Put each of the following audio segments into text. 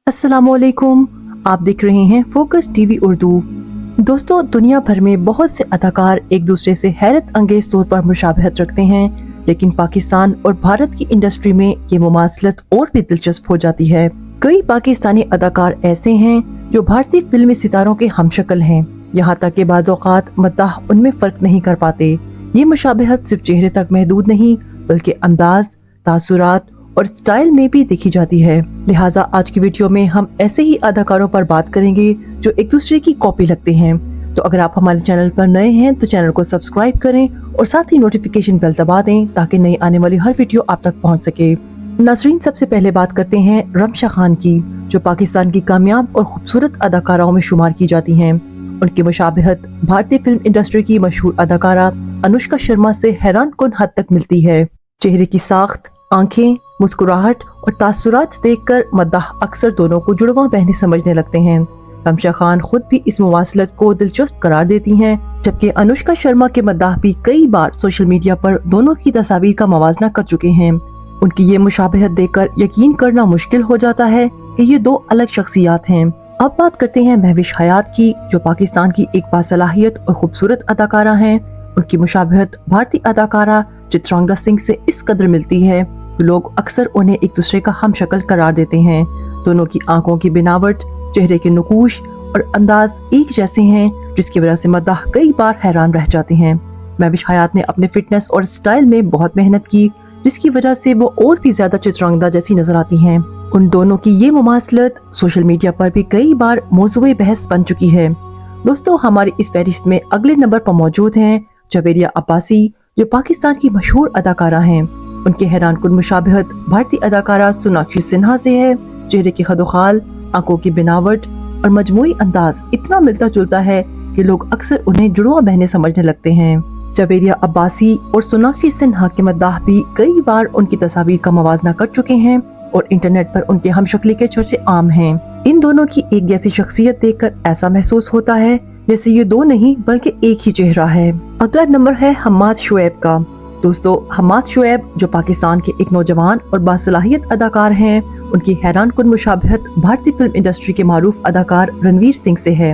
अस्सलामुअलैकुम, आप देख रहे हैं फोकस टीवी उर्दू। दोस्तों, दुनिया भर में बहुत से अदाकार एक दूसरे से हैरत अंगेज तौर पर मुशाबहत रखते हैं, लेकिन पाकिस्तान और भारत की इंडस्ट्री में ये मुमासलत और भी दिलचस्प हो जाती है। कई पाकिस्तानी अदाकार ऐसे हैं जो भारतीय फिल्मी सितारों के हमशक्ल हैं, यहाँ तक कि बाज़ औक़ात मद्दाह उनमें फर्क नहीं कर पाते। ये मुशाबहत सिर्फ चेहरे तक महदूद नहीं, बल्कि अंदाज, तासुरात और स्टाइल में भी देखी जाती है। लिहाजा आज की वीडियो में हम ऐसे ही अदाकारों पर बात करेंगे जो एक दूसरे की कॉपी लगते हैं। तो अगर आप हमारे चैनल पर नए हैं तो चैनल को सब्सक्राइब करें और साथ ही नोटिफिकेशन बेल दबा दें ताकि नई आने वाली हर वीडियो आप तक पहुंच सके। नाज़रीन, सबसे पहले बात करते हैं रमशा खान की, जो पाकिस्तान की कामयाब और खूबसूरत अदाकाराओं में शुमार की जाती हैं। उनकी मुशाबहत भारतीय फिल्म इंडस्ट्री की मशहूर अदाकारा अनुष्का शर्मा से हैरान कुन हद तक मिलती है। चेहरे की साख्त, आंखें, मुस्कुराहट और तासुरात देखकर मद्दाह अक्सर दोनों को जुड़वां बहनें समझने लगते हैं। रमशा खान खुद भी इस मुवासलत को दिलचस्प करार देती हैं, जबकि अनुष्का शर्मा के मद्दाह भी कई बार सोशल मीडिया पर दोनों की तस्वीर का मवाजना कर चुके हैं। उनकी ये मुशाबहत देखकर यकीन करना मुश्किल हो जाता है कि ये दो अलग शख्सियात हैं। अब बात करते हैं महविश हयात की, जो पाकिस्तान की एक बासलाहियत और खूबसूरत अदाकारा हैं। उनकी मुशाबहत भारतीय अदाकारा चित्रांगदा सिंह से इस कदर मिलती है कि लोग अक्सर उन्हें एक दूसरे का हमशक्ल करार देते हैं। दोनों की आंखों की बनावट, चेहरे के नुकूश और अंदाज एक जैसे हैं, जिसकी वजह से मद्दाह कई बार हैरान रह जाते हैं। महविश हयात ने अपने फिटनेस और स्टाइल में बहुत मेहनत की, जिसकी वजह से वो और भी ज्यादा चित्रांगदा जैसी नजर आती हैं। उन दोनों की ये मुमासलत सोशल मीडिया पर भी कई बार मौज़ूए बहस बन चुकी है। दोस्तों, हमारी इस फहरिस्त में अगले नंबर पर मौजूद हैं जवेरिया अब्बासी, जो पाकिस्तान की मशहूर अदाकारा हैं। उनकी हैरान कुन मुशाबहत भारतीय अदाकारा सोनाक्षी सिन्हा से है। चेहरे की खदोखाल, आंखों की बनावट और मजमूई अंदाज इतना मिलता जुलता है कि लोग अक्सर उन्हें जुड़वां बहनें समझने लगते हैं। जवेरिया अब्बासी और सोनाक्षी सिन्हा के मद्दाह भी कई बार उनकी तस्वीर का मवाजना कर चुके हैं और इंटरनेट पर उनके हमशक्ली के चर्चे आम हैं। इन दोनों की एक जैसी शख्सियत देखकर ऐसा महसूस होता है जैसे ये दो नहीं बल्कि एक ही चेहरा है। अगला नंबर है हम्माद शुएब का। दोस्तों, हम्माद शुएब जो पाकिस्तान के एक नौजवान और बासलाहियत अदाकार हैं, उनकी हैरान कुन मुशाबहत भारतीय फिल्म इंडस्ट्री के मारूफ अदाकार रणवीर सिंह से है।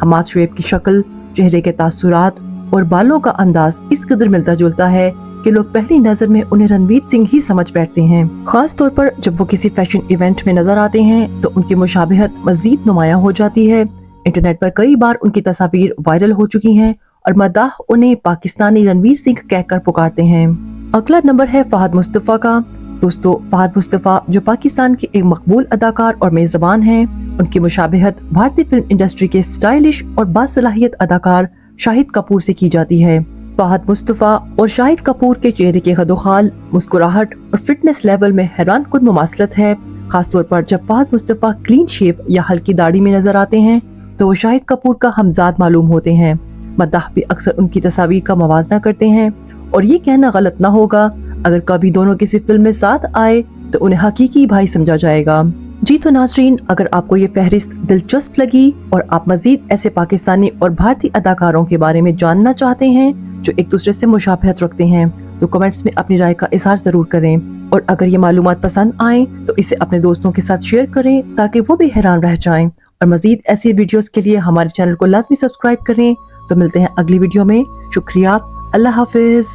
हम्माद शुएब की शक्ल, चेहरे के तासुरात और बालों का अंदाज इस कदर मिलता जुलता है कि लोग पहली नजर में उन्हें रणवीर सिंह ही समझ बैठते हैं। खास तौर पर जब वो किसी फैशन इवेंट में नजर आते हैं तो उनकी मुशाबहत मजीद नुमायां हो जाती है। इंटरनेट पर कई बार उनकी तस्वीर वायरल हो चुकी हैं और मद्दाह उन्हें पाकिस्तानी रणवीर सिंह कहकर पुकारते हैं। अगला नंबर है फहद मुस्तफा का। दोस्तों, फहद मुस्तफा जो पाकिस्तान के एक मकबूल अदाकार और मेजबान हैं, उनकी मुशाबहत भारतीय फिल्म इंडस्ट्री के स्टाइलिश और बासलाहियत अदाकार शाहिद कपूर से की जाती है। फहद मुस्तफा और शाहिद कपूर के चेहरे के खदोखाल, मुस्कुराहट और फिटनेस लेवल में हैरान कुन मुमासलत है। खासतौर पर जब फहद मुस्तफा क्लीन शेव या हल्की दाढ़ी में नजर आते हैं तो वो शाहिद कपूर का हमजाद मालूम होते हैं। मद्दाह भी अक्सर उनकी तस्वीर का मवाजना करते हैं और ये कहना गलत ना होगा अगर कभी दोनों किसी फिल्म में साथ आए तो उन्हें हकीकी भाई समझा जाएगा। जी तो नाज़रीन, अगर आपको ये फहरिस्त दिलचस्प लगी और आप मजीद ऐसे पाकिस्तानी और भारतीय अदाकारों के बारे में जानना चाहते हैं जो एक दूसरे से मुशाबहत रखते हैं, तो कमेंट्स में अपनी राय का इजहार जरूर करें। और अगर ये मालूमात पसंद आए तो इसे अपने दोस्तों के साथ शेयर करें ताकि वो भी हैरान रह जाएं। और मजीद ऐसी वीडियोस के लिए हमारे चैनल को लाजमी सब्सक्राइब करें। तो मिलते हैं अगली वीडियो में। शुक्रिया, अल्लाह हाफिज।